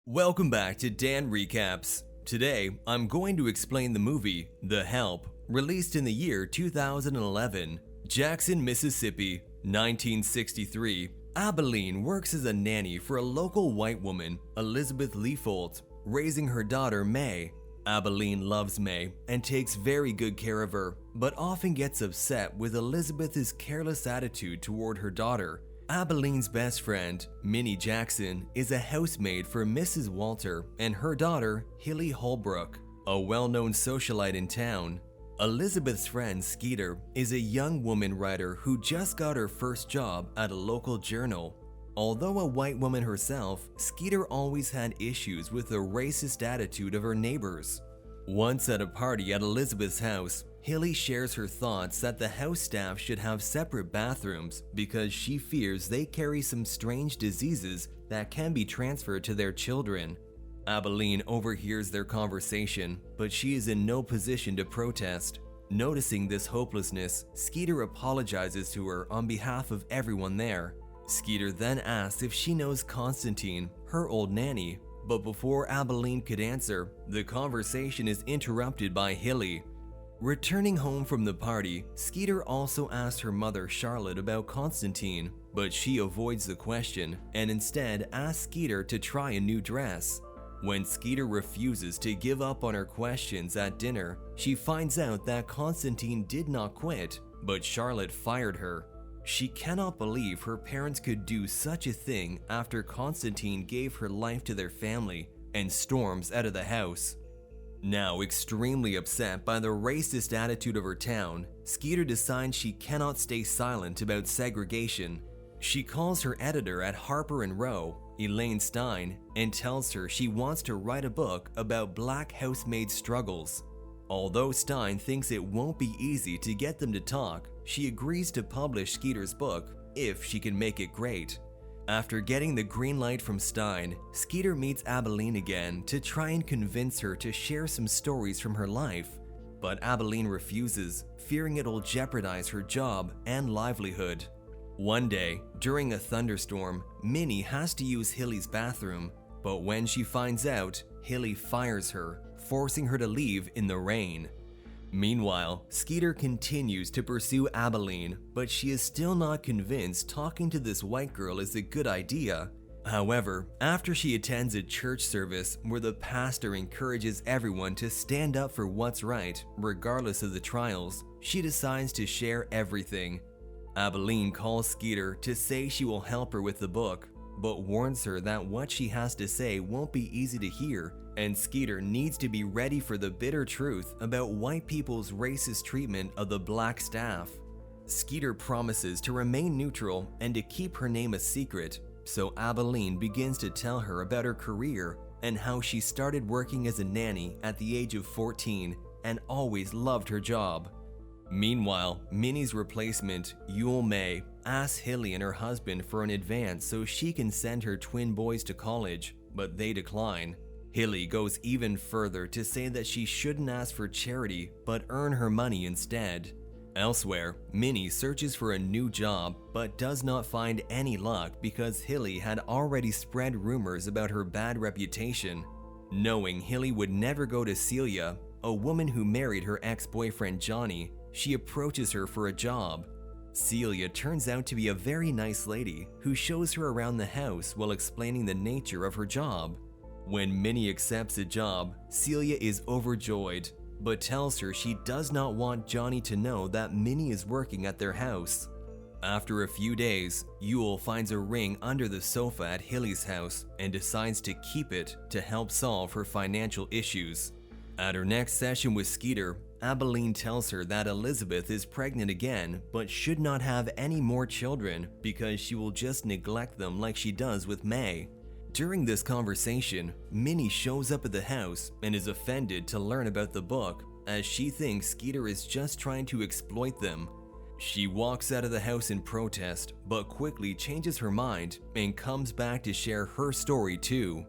Welcome back to Dan Recaps. Today, I'm going to explain the movie The Help, released in the year 2011. Jackson, Mississippi, 1963. Abilene works as a nanny for a local white woman, Elizabeth Leafolt, raising her daughter May. Abilene loves May and takes very good care of her, but often gets upset with Elizabeth's careless attitude toward her daughter. Abilene's best friend, Minnie Jackson, is a housemaid for Mrs. Walter and her daughter, Hilly Holbrook, a well-known socialite in town. Elizabeth's friend, Skeeter, is a young woman writer who just got her first job at a local journal. Although a white woman herself, Skeeter always had issues with the racist attitude of her neighbors. Once at a party at Elizabeth's house, Hilly shares her thoughts that the house staff should have separate bathrooms because she fears they carry some strange diseases that can be transferred to their children. Abilene overhears their conversation, but she is in no position to protest. Noticing this hopelessness, Skeeter apologizes to her on behalf of everyone there. Skeeter then asks if she knows Constantine, her old nanny, but before Abilene could answer, the conversation is interrupted by Hilly. Returning home from the party, Skeeter also asks her mother Charlotte about Constantine, but she avoids the question and instead asks Skeeter to try a new dress. When Skeeter refuses to give up on her questions at dinner, she finds out that Constantine did not quit, but Charlotte fired her. She cannot believe her parents could do such a thing after Constantine gave her life to their family and storms out of the house. Now extremely upset by the racist attitude of her town, Skeeter decides she cannot stay silent about segregation. She calls her editor at Harper & Row, Elaine Stein, and tells her she wants to write a book about black housemaid struggles. Although Stein thinks it won't be easy to get them to talk, she agrees to publish Skeeter's book if she can make it great. After getting the green light from Stein, Skeeter meets Abilene again to try and convince her to share some stories from her life, but Abilene refuses, fearing it'll jeopardize her job and livelihood. One day, during a thunderstorm, Minnie has to use Hilly's bathroom, but when she finds out, Hilly fires her, forcing her to leave in the rain. Meanwhile, Skeeter continues to pursue Abilene, but she is still not convinced talking to this white girl is a good idea. However, after she attends a church service where the pastor encourages everyone to stand up for what's right, regardless of the trials, she decides to share everything. Abilene calls Skeeter to say she will help her with the book, but warns her that what she has to say won't be easy to hear, and Skeeter needs to be ready for the bitter truth about white people's racist treatment of the black staff. Skeeter promises to remain neutral and to keep her name a secret, so Abilene begins to tell her about her career and how she started working as a nanny at the age of 14 and always loved her job. Meanwhile, Minnie's replacement, Yule May, asks Hilly and her husband for an advance so she can send her twin boys to college, but they decline. Hilly goes even further to say that she shouldn't ask for charity but earn her money instead. Elsewhere, Minnie searches for a new job but does not find any luck because Hilly had already spread rumors about her bad reputation. Knowing Hilly would never go to Celia, a woman who married her ex-boyfriend Johnny, she approaches her for a job. Celia turns out to be a very nice lady who shows her around the house while explaining the nature of her job. When Minnie accepts the job, Celia is overjoyed, but tells her she does not want Johnny to know that Minnie is working at their house. After a few days, Yule finds a ring under the sofa at Hilly's house and decides to keep it to help solve her financial issues. At her next session with Skeeter, Abilene tells her that Elizabeth is pregnant again but should not have any more children because she will just neglect them like she does with May. During this conversation, Minnie shows up at the house and is offended to learn about the book as she thinks Skeeter is just trying to exploit them. She walks out of the house in protest but quickly changes her mind and comes back to share her story too.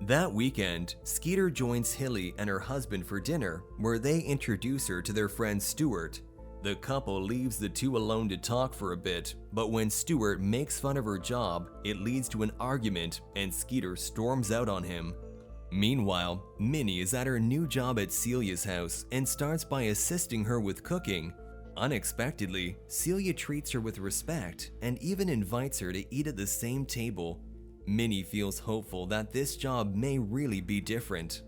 That weekend, Skeeter joins Hilly and her husband for dinner, where they introduce her to their friend Stuart. The couple leaves the two alone to talk for a bit, but when Stuart makes fun of her job, it leads to an argument and Skeeter storms out on him. Meanwhile, Minnie is at her new job at Celia's house and starts by assisting her with cooking. Unexpectedly, Celia treats her with respect and even invites her to eat at the same table. Minnie feels hopeful that this job may really be different.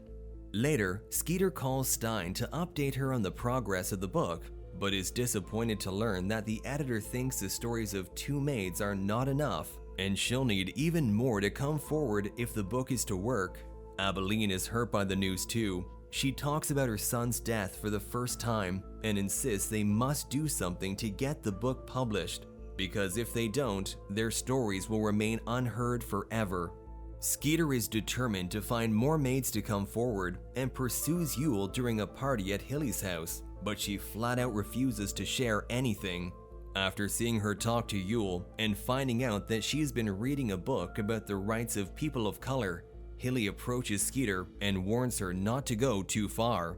Later, Skeeter calls Stein to update her on the progress of the book, but is disappointed to learn that the editor thinks the stories of two maids are not enough, and she'll need even more to come forward if the book is to work. Abilene is hurt by the news too. She talks about her son's death for the first time and insists they must do something to get the book published, because if they don't, their stories will remain unheard forever. Skeeter is determined to find more maids to come forward and pursues Yule during a party at Hilly's house, but she flat out refuses to share anything. After seeing her talk to Yule and finding out that she's been reading a book about the rights of people of color, Hilly approaches Skeeter and warns her not to go too far.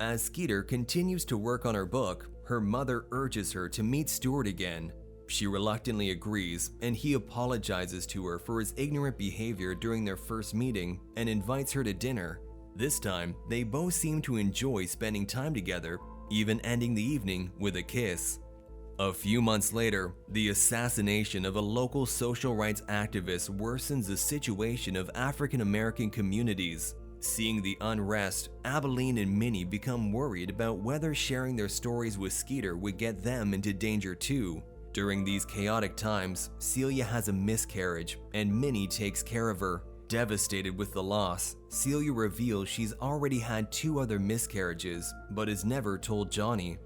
As Skeeter continues to work on her book, her mother urges her to meet Stuart again. She reluctantly agrees, and he apologizes to her for his ignorant behavior during their first meeting and invites her to dinner. This time, they both seem to enjoy spending time together, even ending the evening with a kiss. A few months later, the assassination of a local social rights activist worsens the situation of African American communities. Seeing the unrest, Abilene and Minnie become worried about whether sharing their stories with Skeeter would get them into danger too. During these chaotic times, Celia has a miscarriage, and Minnie takes care of her. Devastated with the loss, Celia reveals she's already had 2 other miscarriages, but has never told Johnny.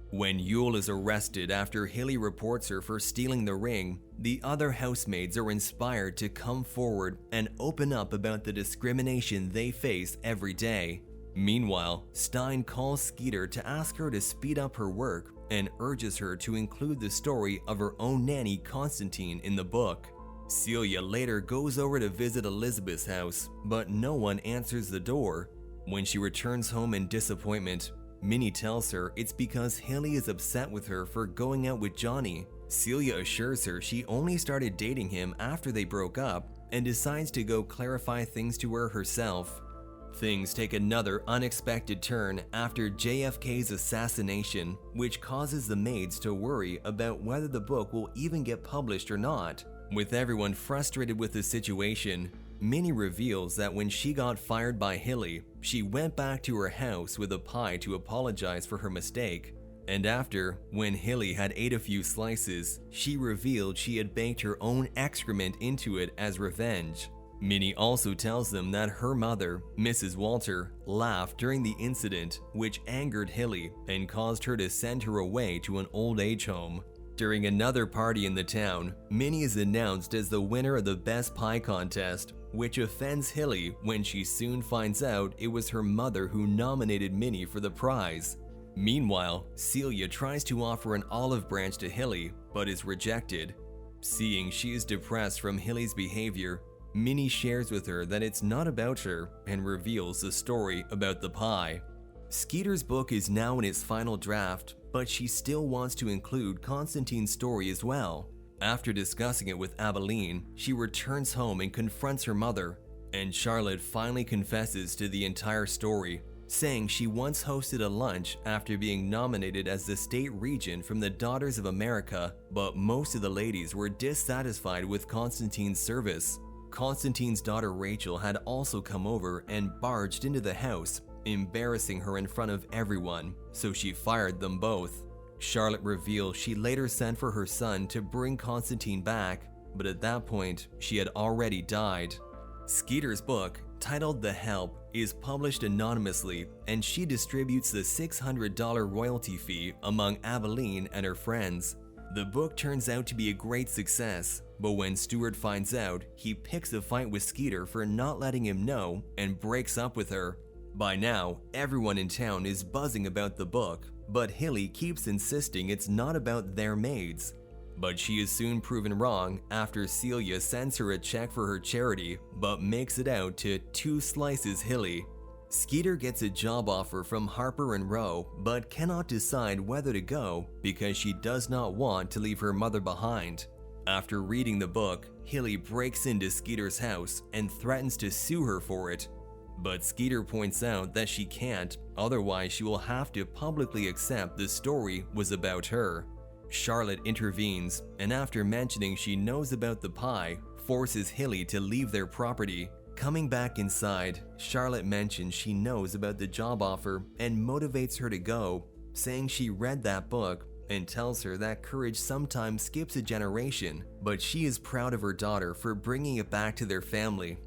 When Yule is arrested after Hilly reports her for stealing the ring, the other housemaids are inspired to come forward and open up about the discrimination they face every day. Meanwhile, Stein calls Skeeter to ask her to speed up her work and urges her to include the story of her own nanny Constantine in the book. Celia later goes over to visit Elizabeth's house, but no one answers the door. When she returns home in disappointment, Minnie tells her it's because Hilly is upset with her for going out with Johnny. Celia assures her she only started dating him after they broke up and decides to go clarify things to her herself. Things take another unexpected turn after JFK's assassination, which causes the maids to worry about whether the book will even get published or not. With everyone frustrated with the situation, Minnie reveals that when she got fired by Hilly, she went back to her house with a pie to apologize for her mistake. And after, when Hilly had ate a few slices, she revealed she had baked her own excrement into it as revenge. Minnie also tells them that her mother, Mrs. Walter, laughed during the incident, which angered Hilly and caused her to send her away to an old age home. During another party in the town, Minnie is announced as the winner of the Best Pie contest, which offends Hilly when she soon finds out it was her mother who nominated Minnie for the prize. Meanwhile, Celia tries to offer an olive branch to Hilly, but is rejected. Seeing she is depressed from Hilly's behavior, Minnie shares with her that it's not about her and reveals the story about the pie. Skeeter's book is now in its final draft, but she still wants to include Constantine's story as well. After discussing it with Abilene, she returns home and confronts her mother, and Charlotte finally confesses to the entire story, saying she once hosted a lunch after being nominated as the state regent from the Daughters of America, but most of the ladies were dissatisfied with Constantine's service. Constantine's daughter Rachel had also come over and barged into the house, embarrassing her in front of everyone, so she fired them both. Charlotte reveals she later sent for her son to bring Constantine back, but at that point, she had already died. Skeeter's book, titled The Help, is published anonymously, and she distributes the $600 royalty fee among Abilene and her friends. The book turns out to be a great success, but when Stuart finds out, he picks a fight with Skeeter for not letting him know and breaks up with her. By now, everyone in town is buzzing about the book, but Hilly keeps insisting it's not about their maids. But she is soon proven wrong after Celia sends her a check for her charity, but makes it out to 2 slices Hilly. Skeeter gets a job offer from Harper and Row, but cannot decide whether to go because she does not want to leave her mother behind. After reading the book, Hilly breaks into Skeeter's house and threatens to sue her for it. But Skeeter points out that she can't, otherwise she will have to publicly accept the story was about her. Charlotte intervenes, and after mentioning she knows about the pie, forces Hilly to leave their property. Coming back inside, Charlotte mentions she knows about the job offer and motivates her to go, saying she read that book and tells her that courage sometimes skips a generation, but she is proud of her daughter for bringing it back to their family.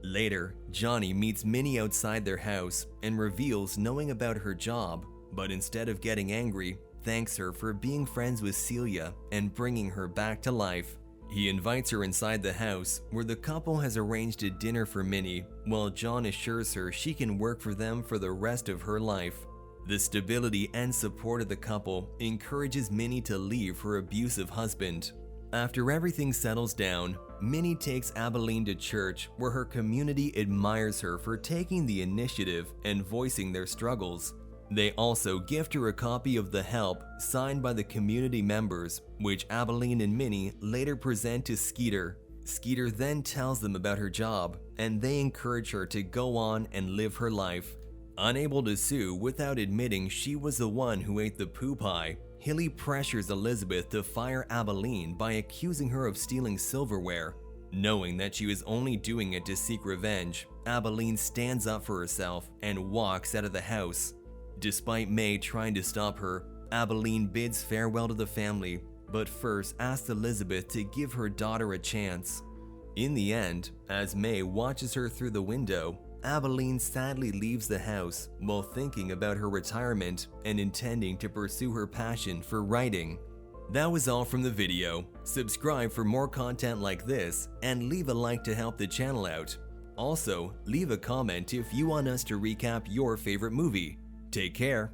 Later, Johnny meets Minnie outside their house and reveals knowing about her job, but instead of getting angry, thanks her for being friends with Celia and bringing her back to life. He invites her inside the house, where the couple has arranged a dinner for Minnie, while John assures her she can work for them for the rest of her life. The stability and support of the couple encourages Minnie to leave her abusive husband. After everything settles down, Minnie takes Abilene to church, where her community admires her for taking the initiative and voicing their struggles. They also gift her a copy of The Help signed by the community members, which Abilene and Minnie later present to Skeeter. Skeeter then tells them about her job, and they encourage her to go on and live her life. Unable to sue without admitting she was the one who ate the poo pie, Hilly pressures Elizabeth to fire Abilene by accusing her of stealing silverware. Knowing that she was only doing it to seek revenge, Abilene stands up for herself and walks out of the house. Despite May trying to stop her, Abilene bids farewell to the family, but first asks Elizabeth to give her daughter a chance. In the end, as May watches her through the window, Abilene sadly leaves the house while thinking about her retirement and intending to pursue her passion for writing. That was all from the video. Subscribe for more content like this and leave a like to help the channel out. Also, leave a comment if you want us to recap your favorite movie. Take care.